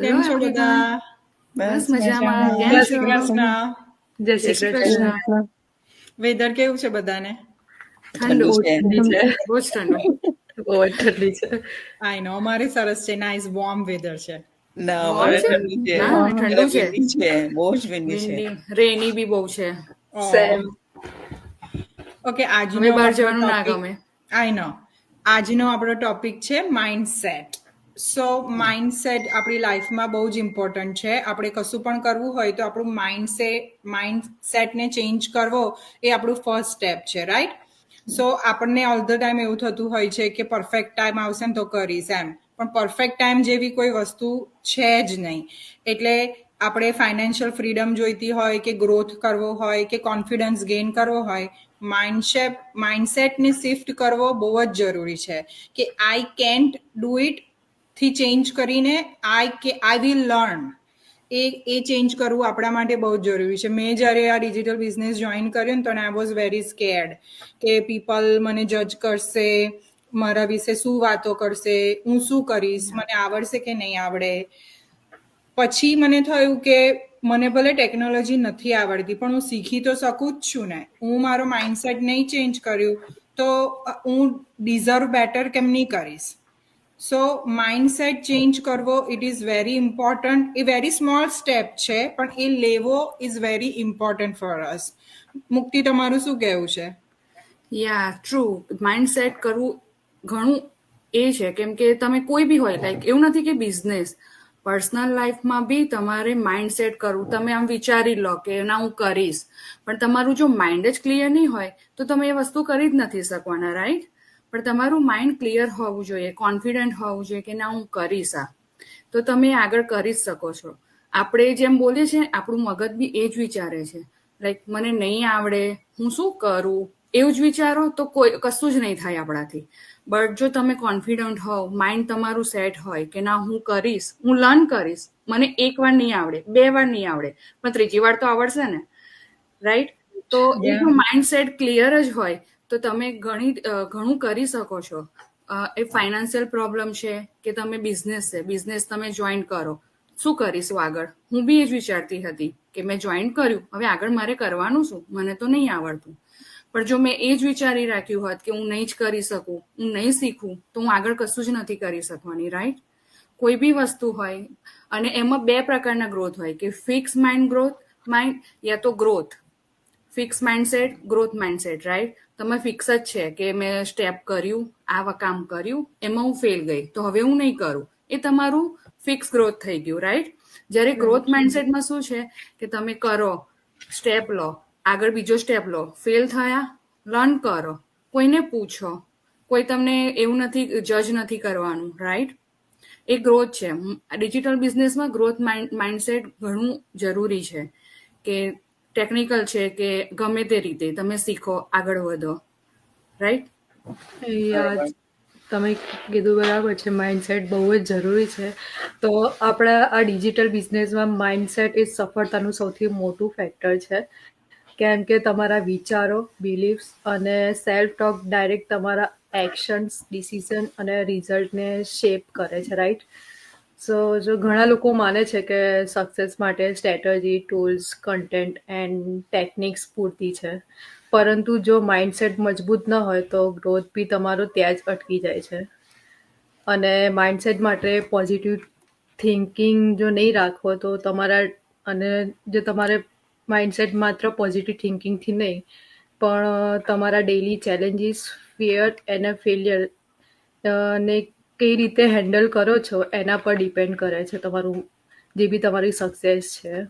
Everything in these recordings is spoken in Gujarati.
કેમ છો બધા? બસ મજામાં. કેમ જય છો? શ્રી કૃષ્ણ. જય શ્રી કૃષ્ણ. વેધર કેવું છે બધાને? ઠંડુ છે. બહુ જ ઠંડુ. બહુ જ ઠંડી છે. આઈ નો, અમારે સરસ છે, નાઇસ વોર્મ વેધર છે. ના વોર્મ અમારે છે? ઠંડી છે. ના ઠંડુ છે. windy છે, બહુ જ windy છે. વિન્ડી રેની બી બહુ છે. સેમ. ઓકે, આજનો હવે બહાર આપણો જવાનું ના ટોપિક ગમે. આઈ નો, આજનો આપણો ટોપિક છે માઇન્ડસેટ. સો માઇન્ડસેટ આપણી લાઈફમાં બહુ જ ઇમ્પોર્ટન્ટ છે. આપણે કશું પણ કરવું હોય તો આપણું માઇન્ડસેટને ચેન્જ કરવો એ આપણું ફર્સ્ટ સ્ટેપ છે, રાઈટ? સો આપણને ઓલ ધ ટાઈમ એવું થતું હોય છે કે પરફેક્ટ ટાઈમ આવશે ને તો કરીશ એમ, પણ પરફેક્ટ ટાઈમ જેવી કોઈ વસ્તુ છે જ નહીં. એટલે આપણે ફાઇનાન્શિયલ ફ્રીડમ જોઈતી હોય કે ગ્રોથ કરવો હોય કે કોન્ફિડન્સ ગેઇન કરવો હોય, માઇન્ડસેટને શિફ્ટ કરવો બહુ જ જરૂરી છે કે આઈ કેન્ટ ડુ ઇટ થી ચેન્જ કરીને I will learn, A change કરવું આપણા માટે બહુ જ જરૂરી છે. મેં જ્યારે આ ડિજિટલ બિઝનેસ જોઈન કર્યો ને તો આઈ વોઝ વેરી સ્કેર્ડ કે પીપલ મને જજ કરશે, મારા વિશે શું વાતો કરશે, હું શું કરીશ, મને આવડશે કે નહીં આવડે. પછી મને થયું કે મને ભલે ટેકનોલોજી નથી આવડતી પણ હું શીખી તો શકું જ છું ને. હું મારો માઇન્ડસેટ નહીં ચેન્જ કર્યું તો હું ડિઝર્વ બેટર કેમ નહીં કરીશ. સો માઇન્ડસેટ ચેન્જ કરવો it is very important. A very small step છે પણ એ લેવો is very important for us. મુક્તિ, તમારું શું કહેવું છે? યા ટ્રુ. માઇન્ડ સેટ કરવું ઘણું એ છે, કેમ કે તમે કોઈ બી હોય, લાઈક એવું નથી કે બિઝનેસ, પર્સનલ લાઈફમાં બી તમારે માઇન્ડ સેટ કરવું. તમે આમ વિચારી લો કે ના હું કરીશ, પણ તમારું જો માઇન્ડ જ ક્લિયર નહીં હોય તો તમે એ વસ્તુ કરી જ નથી શકવાના, રાઈટ? પણ તમારું માઇન્ડ ક્લિયર હોવું જોઈએ, કોન્ફિડન્ટ હોવું જોઈએ કે ના હું કરીશ આ, તો તમે આગળ કરી જ શકો છો. આપણે જેમ બોલીએ છીએ આપણું મગજ બી એ જ વિચારે છે, લાઈક મને નહીં આવડે, હું શું કરું, એવું જ વિચારો તો કશું જ નહીં થાય આપણાથી. બટ જો તમે કોન્ફિડન્ટ હોવ, માઇન્ડ તમારું સેટ હોય કે ના હું કરીશ, હું લર્ન કરીશ, મને એક વાર નહીં આવડે, 2 વાર નહીં આવડે, પણ ત્રીજી વાર તો આવડશે ને, રાઈટ? તો એ જો માઇન્ડ સેટ ક્લિયર જ હોય તો તમે ઘણું કરી શકો છો. એ ફાઇનાન્શિયલ પ્રોબ્લેમ છે કે તમે બિઝનેસ તમે જોઈન કરો, શું કરીશું આગળ? હું બી એ જ વિચારતી હતી કે મેં જોઈન કર્યું, હવે આગળ મારે કરવાનું શું, મને તો નહીં આવડતું. પણ જો મેં એ જ વિચારી રાખ્યું હોત કે હું નહીં જ કરી શકું, હું નહીં શીખું, તો હું આગળ કશું જ નથી કરી શકવાની, રાઈટ? કોઈ બી વસ્તુ હોય, અને એમાં 2 પ્રકારના ગ્રોથ હોય કે ફિક્સ માઇન્ડ યા તો growth. Fix mindset, growth mindset, right? તમે ફિક્સ જ છે કે મેં સ્ટેપ કર્યું, આ કામ કર્યું, એમાં હું ફેલ ગઈ તો હવે હું નહીં કરું, એ તમારું ફિક્સ ગ્રોથ થઈ ગયું, રાઈટ? જ્યારે ગ્રોથ માઇન્ડસેટમાં શું છે કે તમે કરો, સ્ટેપ લો, આગળ બીજો સ્ટેપ લો, ફેલ થયા, લર્ન કરો, કોઈને પૂછો, કોઈ તમને એવું નથી, જજ નથી કરવાનું, રાઈટ? એ ગ્રોથ છે. ડિજિટલ બિઝનેસમાં ગ્રોથ માઇન્ડસેટ ઘણું જરૂરી છે કે ટેકનિકલ છે કે ગમે તે રીતે તમે શીખો, આગળ વધો, રાઈટ? તમે કીધું બરાબર છે, માઇન્ડસેટ બહુ જ જરૂરી છે. તો આપણા આ ડિજિટલ બિઝનેસમાં માઇન્ડસેટ એ સફળતાનું સૌથી મોટું ફેક્ટર છે, કેમ કે તમારા વિચારો, બિલીફ્સ અને સેલ્ફ ટોક ડાયરેક્ટ તમારા એક્શન્સ, ડિસિઝન અને રિઝલ્ટને શેપ કરે છે, રાઈટ? સો જો ઘણા લોકો માને છે કે સક્સેસ માટે strategy, tools, content and techniques પૂરતી છે, પરંતુ જો માઇન્ડસેટ મજબૂત ન હોય તો ગ્રોથ બી તમારો ત્યાં જ અટકી જાય છે. અને માઇન્ડસેટ માટે પોઝિટિવ થિંકિંગ જો નહીં રાખો તો તમારે માઇન્ડસેટ માત્ર પોઝિટિવ થિંકિંગથી નહીં, પણ તમારા ડેઇલી ચેલેન્જીસ, ફિયર અને ફેલિયર ને કઈ રીતે હેન્ડલ કરો છો એના પર ડિપેન્ડ કરે છે તમારું, જે બી તમારી સક્સેસ છે.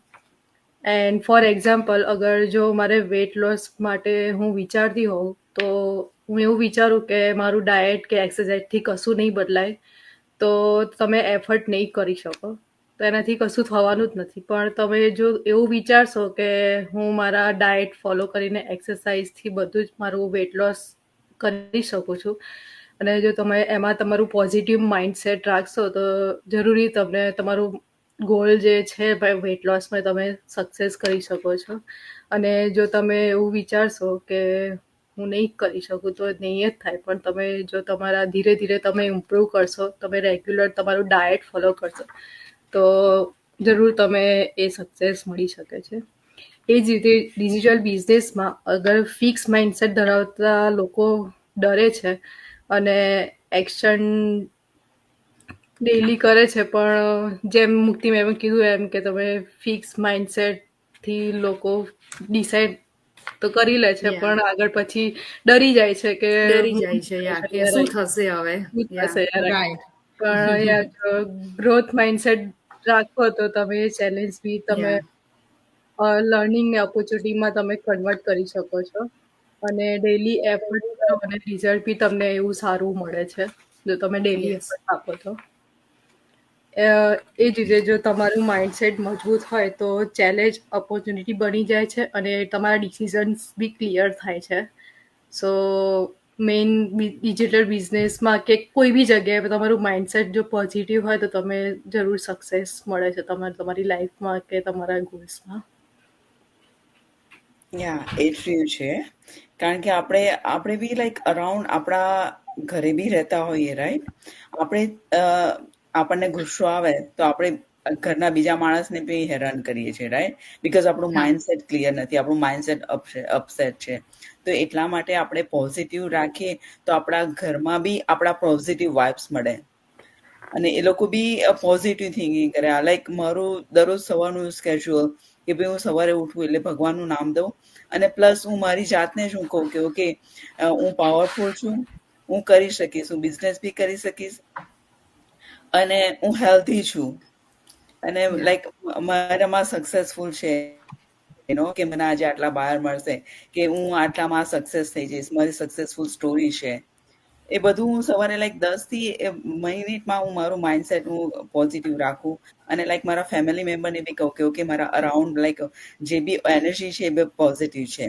એન્ડ ફોર એક્ઝામ્પલ, અગર જો મારે વેટ લોસ માટે હું વિચારતી હોઉં તો હું એવું વિચારું કે મારું ડાયટ કે એક્સરસાઇઝથી કશું નહીં બદલાય, તો તમે એફર્ટ નહીં કરી શકો, તો એનાથી કશું થવાનું જ નથી. પણ તમે જો એવું વિચારશો કે હું મારા ડાયટ ફોલો કરીને એક્સરસાઇઝથી બધું જ મારું વેટ લોસ કરી શકું છું, અને જો તમે એમાં તમારું પોઝિટિવ માઇન્ડસેટ રાખશો તો જરૂરી તમને તમારું ગોલ જે છે ભાઈ વેટ લોસમાં તમે સક્સેસ કરી શકો છો. અને જો તમે એવું વિચારશો કે હું નહીં કરી શકું તો નહીં જ થાય. પણ તમે જો તમારા ધીરે ધીરે તમે ઇમ્પ્રૂવ કરશો, તમે રેગ્યુલર તમારું ડાયટ ફોલો કરશો તો જરૂર તમે એ સક્સેસ મળી શકે છે. એ જ રીતે ડિજિટલ બિઝનેસમાં અગર ફિક્સ માઇન્ડસેટ ધરાવતા લોકો ડરે છે અને એક્શન ડેલી કરે છે, પણ જેમ મુક્તિ મેમે કીધું એમ કે તમે ફિક્સ માઇન્ડસેટથી લોકો ડિસાઈડ તો કરી લે છે, Yeah. પણ આગળ પછી ડરી જાય છે કે ડરી જાય છે યા કે શું થશે હવે. શું થશે યાર. રાઈટ. પણ યાર ગ્રોથ માઇન્ડસેટ રાખો તો તમે એ ચેલેન્જ બી તમે લર્નિંગ ને ઓપોર્ચ્યુનિટીમાં તમે કન્વર્ટ કરી શકો છો અને ડેલી એફર્ટ કરો અને રિઝલ્ટ બી તમને એવું સારું મળે છે જો તમે ડેલી Yes. એફર્ટ આપો તો. એ જ રીતે જો તમારું માઇન્ડસેટ મજબૂત હોય તો ચેલેન્જ ઓપોર્ચ્યુનિટી બની જાય છે અને તમારા ડિસિઝન્સ બી ક્લિયર થાય છે. સો મેઇન ડિજિટલ બિઝનેસમાં કે કોઈ બી જગ્યાએ તમારું માઇન્ડસેટ જો પોઝિટિવ હોય તો તમે જરૂર સક્સેસ મળે છે તમારી લાઈફમાં કે તમારા ગોલ્સમાં. યા એ ટ્રુ છે, કારણ કે આપણે બી લાઈક અરાઉન્ડ આપણા ઘરે બી રહેતા હોઈએ, રાઈટ? આપણને ગુસ્સો આવે તો આપણે ઘરના બીજા માણસને બી હેરાન કરીએ છીએ, રાઈટ? બીકોઝ આપણું માઇન્ડસેટ ક્લિયર નથી, આપણું માઇન્ડસેટ અપસેટ છે. તો એટલા માટે આપણે પોઝિટિવ રાખીએ તો આપણા ઘરમાં બી આપણા પોઝિટિવ વાઇબ્સ મળે અને એ લોકો બી પોઝિટિવ થિંકિંગ કરે. લાઈક મારું દરરોજ સવારનું સ્કેડ્યુઅલ કે ભાઈ હું સવારે ઉઠું એટલે ભગવાનનું નામ દઉં અને પ્લસ હું મારી જાતને જ હું કહું કે ઓકે હું પાવરફુલ છું, હું કરી શકીશ, હું બિઝનેસ બી કરી શકીશ અને હું હેલ્ધી છું અને લાઈક મારામાં સક્સેસફુલ છે કે મને આજે આટલા બહાર મળશે કે હું આટલામાં સક્સેસ થઈ જઈશ, મારી સક્સેસફુલ સ્ટોરી છે. એ બધું હું સવારે લાઈક 10 મિનિટમાં હું મારું માઇન્ડસેટ હું પોઝિટિવ રાખું અને લાઈક મારા ફેમિલી મેમ્બરને બી કહું કે ઓકે મારા અરાઉન્ડ લાઈક જે બી એનર્જી છે એ બી પોઝિટિવ છે.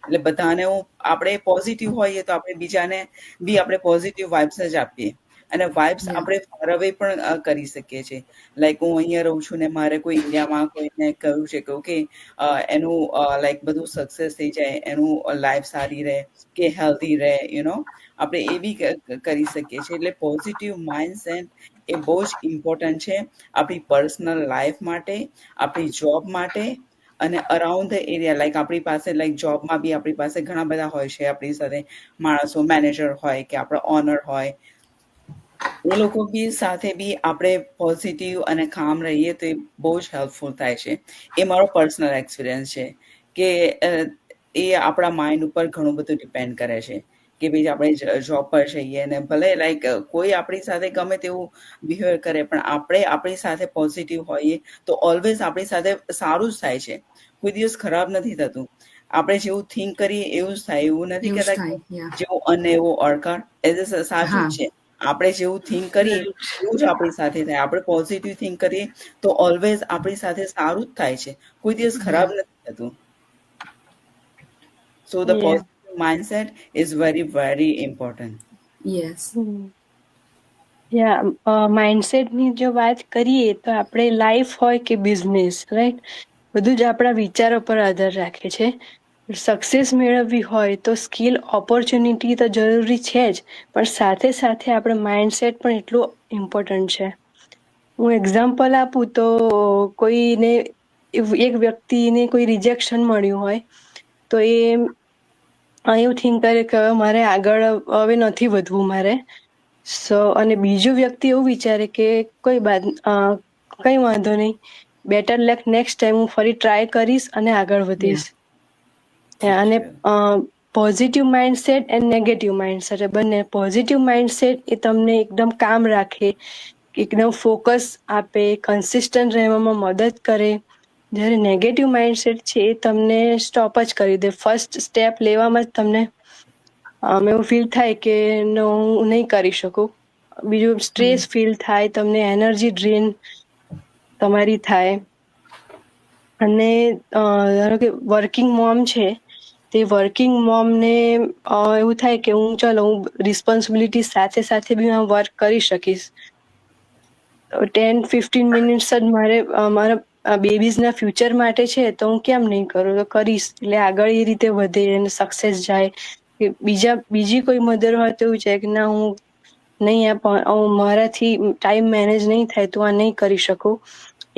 એટલે બધાને આપણે પોઝિટિવ હોઈએ તો આપણે બીજાને બી આપણે પોઝિટિવ વાઇબ્સ જ આપીએ અને વાઇબ્સ આપણે ફોરઅવે પણ કરી શકીએ છીએ. લાઈક હું અહીંયા રહું છું ને મારે કોઈ ઇન્ડિયામાં કોઈને કહ્યું છે કે ઓકે એનું લાઈક બધું સક્સેસ થઈ જાય, એનું લાઈફ સારી રહે કે હેલ્ધી રહે, આપણે એ બી કરી શકીએ છીએ. એટલે પોઝિટિવ માઇન્ડસેટ એ બહુ જ ઇમ્પોર્ટન્ટ છે આપણી પર્સનલ લાઈફ માટે, આપણી જોબ માટે અને અરાઉન્ડ ધ એરિયા. લાઈક આપણી પાસે લાઈક જોબમાં બી આપણી પાસે ઘણા બધા હોય છે આપણી સાથે માણસો, મેનેજર હોય કે આપણા ઓનર હોય, એ લોકો બી સાથે બી આપણે પોઝિટિવ અને કામ રહીએ તો એ બહુ જ હેલ્પફુલ થાય છે. એ મારો પર્સનલ એક્સપિરિયન્સ છે કે એ આપણા માઇન્ડ ઉપર ઘણું બધું ડિપેન્ડ કરે છે કે ભાઈ આપણે જોબ પર જઈએ ને ભલે લાઈક કોઈ આપણી સાથે ગમે તેવું બિહેવિયર કરે પણ આપણે આપણી સાથે પોઝિટિવ હોઈએ તો ઓલવેઝ આપણી સાથે સારું જ થાય છે, કોઈ દિવસ ખરાબ નથી થતું. આપણે જેવું થિંક કરીએ એવું જ થાય. એવું નથી એવું જ કહેતા થાય. જેવું અન્ન એવું ઓળખાણ, એ સાચું જ છે. આપણે જેવું થિંક કરીએ એવું જ આપણી સાથે થાય. આપણે પોઝિટિવ થિંક કરીએ તો ઓલવેઝ આપણી સાથે સારું જ થાય છે, કોઈ દિવસ ખરાબ નથી થતું. So the Yeah. Positive mindset is very very important. Yes. માઇન્ડસેટની જો વાત કરીએ તો આપણે લાઈફ હોય કે બિઝનેસ, રાઈટ, બધું જ આપણા વિચારો પર આધાર રાખે છે. સક્સેસ મેળવવી હોય તો સ્કિલ, ઓપોર્ચ્યુનિટી તો જરૂરી છે જ, પણ સાથે સાથે આપણે માઇન્ડસેટ પણ એટલું ઇમ્પોર્ટન્ટ છે. હું એક્ઝામ્પલ આપું તો કોઈને એક વ્યક્તિને કોઈ રિજેક્શન મળ્યું હોય તો એ એવું થિંક કરે કે હવે મારે આગળ હવે નથી વધવું મારે. અને બીજું વ્યક્તિ એવું વિચારે કે કઈ વાંધો નહીં, બેટર લક નેક્સ્ટ ટાઈમ, હું ફરી ટ્રાય કરીશ અને આગળ વધીશ. અને positive mindset and negative mindset બંને. પોઝિટિવ માઇન્ડસેટ એ તમને એકદમ કામ રાખે, એકદમ ફોકસ આપે, કન્સિસ્ટન્ટ રહેવામાં મદદ કરે. જ્યારે નેગેટિવ માઇન્ડસેટ છે એ તમને સ્ટોપ જ કરી દે. ફર્સ્ટ સ્ટેપ લેવામાં જ તમને એવું ફીલ થાય કે હું નહીં કરી શકું. બીજું સ્ટ્રેસ ફીલ થાય, તમને એનર્જી ડ્રેન તમારી થાય. અને ધારો કે વર્કિંગ મોમ છે તે વર્કિંગ મોમને એવું થાય કે હું રિસ્પોન્સિબિલિટી સાથે સાથે બી હું વર્ક કરી શકીશ. 10-15 મિનિટ્સ જ મારા બેબીઝના ફ્યુચર માટે છે તો હું કેમ નહીં કરું, તો કરીશ. એટલે આગળ એ રીતે વધે અને સક્સેસ જાય. કે બીજી કોઈ મધર હોય તો એવું છે કે ના હું નહીં હું મારાથી ટાઈમ મેનેજ નહીં થાય તો આ નહીં કરી શકું,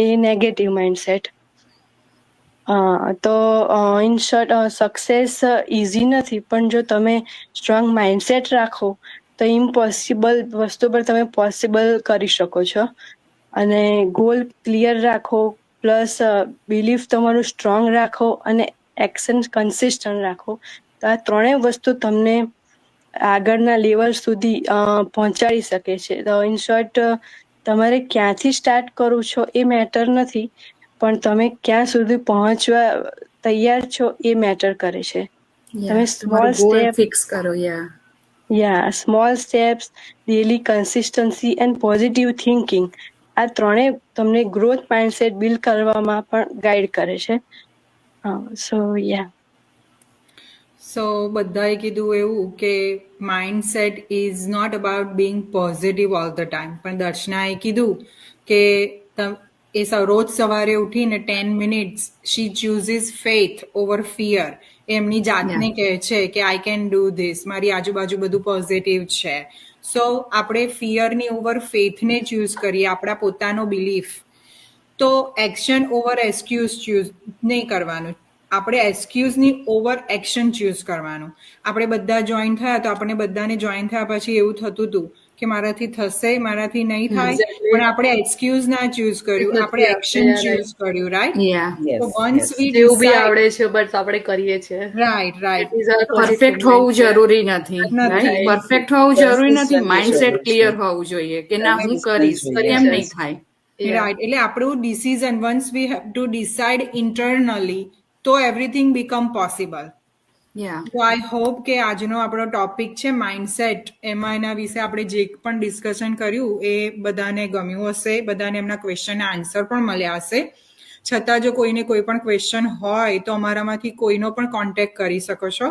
એ નેગેટિવ માઇન્ડસેટ. તો ઇન શોર્ટ સક્સેસ ઇઝી નથી, પણ જો તમે સ્ટ્રોંગ માઇન્ડસેટ રાખો તો ઇમ્પોસિબલ વસ્તુ પર તમે પોસિબલ કરી શકો છો. અને ગોલ ક્લિયર રાખો, પ્લસ બિલીફ તમારું સ્ટ્રોંગ રાખો અને એક્શન કન્સિસ્ટન્ટ રાખો, તો આ ત્રણેય વસ્તુ તમને આગળના લેવલ સુધી પહોંચાડી શકે છે. તો ઇન શોર્ટ તમારે ક્યાંથી સ્ટાર્ટ કરવું છો એ મેટર નથી, પણ તમે ક્યાં સુધી પહોંચવા તૈયાર છો એ મેટર કરે છે. તમે સ્મોલ સ્ટેપ ફિક્સ કરો. Small steps, daily consistency and positive thinking, આ ત્રણેય તમને ગ્રોથ માઇન્ડસેટ બિલ્ડ કરવામાં પણ ગાઈડ કરે છે. સો બધાએ કીધું એવું કે mindset is not about being positive all the time, પણ દર્શનાએ કીધું કે એ રોજ સવારે ઉઠીને 10 minutes she chooses faith over fear. એમની જાતને કહે છે કે આઈ કેન ડુ ધીસ, મારી આજુબાજુ બધું પોઝિટિવ છે. સો આપણે ફિયરની ઓવર ફેથને ચૂઝ કરીએ, આપણા પોતાનો બિલીફ. તો એક્શન ઓવર એક્સક્યુઝ ચૂઝ નહીં કરવાનું, આપણે એક્સક્યુઝની ઓવર એક્શન ચૂઝ કરવાનું. આપણે બધા જોઈન થયા તો આપણે બધાને જોઈન થયા પછી એવું થતું હતું કે મારાથી થશે, મારાથી નહીં થાય, પણ આપણે એક્સક્યુઝ ના ચૂઝ કર્યું, આપણે એક્શન ચૂઝ કર્યું. રાઈટ? તો વન્સ વી એવું બી આવડે છે બટ આપણે કરીએ છીએ. રાઈટ. પરફેક્ટ હોવું જરૂરી નથી. પરફેક્ટ હોવું જરૂરી નથી, માઇન્ડસેટ ક્લિયર હોવું જોઈએ કે ના હું કરીશ, કેમ નહીં થાય. રાઈટ. એટલે આપણું decision once we have to decide internally તો એવરીથિંગ બીકમ પોસિબલ. તો આઈ હોપ કે આજનો આપણો ટોપિક છે માઇન્ડસેટ, એમાં એના વિશે આપણે જે પણ ડિસ્કશન કર્યું એ બધાને ગમ્યું હશે, બધાને એમના ક્વેશ્ચનના આન્સર પણ મળ્યા હશે. છતાં જો કોઈને કોઈ પણ ક્વેશ્ચન હોય તો અમારામાંથી કોઈનો પણ કોન્ટેક્ટ કરી શકો છો.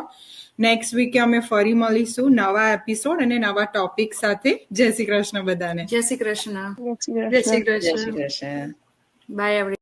નેક્સ્ટ વીકે અમે ફરી મળીશું નવા એપિસોડ અને નવા ટોપિક સાથે. જય શ્રી કૃષ્ણ બધાને. જય શ્રી કૃષ્ણ. જય શ્રી કૃષ્ણ. By every